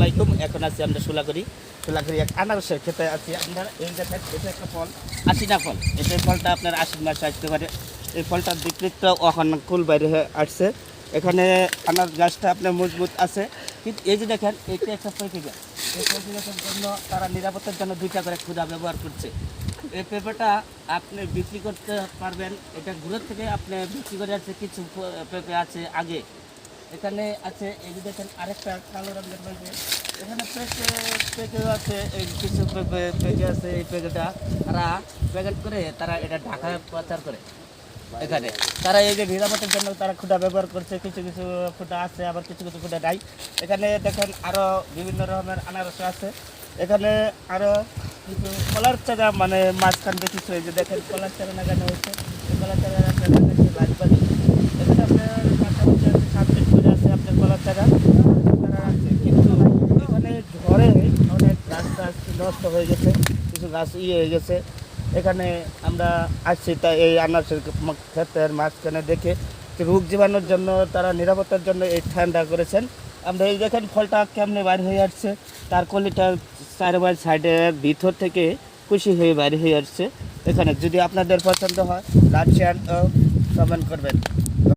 আলাইকুম। এখন আছি আমরা সোলাগুড়ি এক আনারসের খেতে আছি। আপনার এই দেখেন, এটা একটা ফল, আশিনা ফল। এই ফলটা আপনার আশ্বিন মাসে আসতে পারে। এই ফলটার বিকৃত এখন কুল বাইরে হয়ে আসছে। এখানে আনার গাছটা আপনার মজবুত আছে, কিন্তু এই যে দেখেন, এটা একটা পেঁপে গাছ। এই পেঁপে গাছের জন্য তারা নিরাপত্তার জন্য 2টা করে ক্ষুদা ব্যবহার করছে। এই পেঁপেটা আপনি বিক্রি করতে পারবেন। এটা ঘুরের থেকে আপনি বিক্রি করে আছে। কিছু পেঁপে আছে আগে এখানে আছে। এই যে দেখেন, আরেকটা কালো রঙের পেঁপে। এখানে পেঁপেও আছে, এই কিছু পেঁপে আছে। এই পেঁপেটা তারা প্যাকেট করে তারা এটা ঢাকায় প্রচার করে। এখানে তারা এই যে নিরাপত্তার জন্য তারা খুঁটা ব্যবহার করছে। কিছু কিছু খুঁটা আছে, আবার কিছু কিছু খুঁটা নাই। এখানে দেখেন আরও বিভিন্ন রকমের আনারস আছে। এখানে আরও কিছু কলার চারা, মানে মাঝখান দিয়ে কিছু, এই যে দেখেন কলার চারা লাগানো হয়েছে। এই কলার চারা লাগানো এখানে আপনার পাশাপাশি আছে, সাবজেক্ট করে আছে আপনার কলার চারা তারা রাখছে। কিন্তু এখানে ঝড়ে অনেক গাছ টাছ নষ্ট হয়ে গেছে, কিছু গাছ হয়ে গেছে। এখানে আমরা আসছি, তাই এই আনারসের ক্ষেতের মাঝখানে দেখে রোগ জীবাণুর জন্য তারা নিরাপত্তার জন্য এই ঠান্ডা করেছেন। আমরা এই দেখেন ফলটা কেমনে বাইর হয়ে আসছে, তার কলিটা চারবার সাইডের ভিতর থেকে খুশি হয়ে বাইরে হয়ে আসছে। এখানে যদি আপনাদের পছন্দ হয়, লাইক শেয়ার ও কমেন্ট করবেন।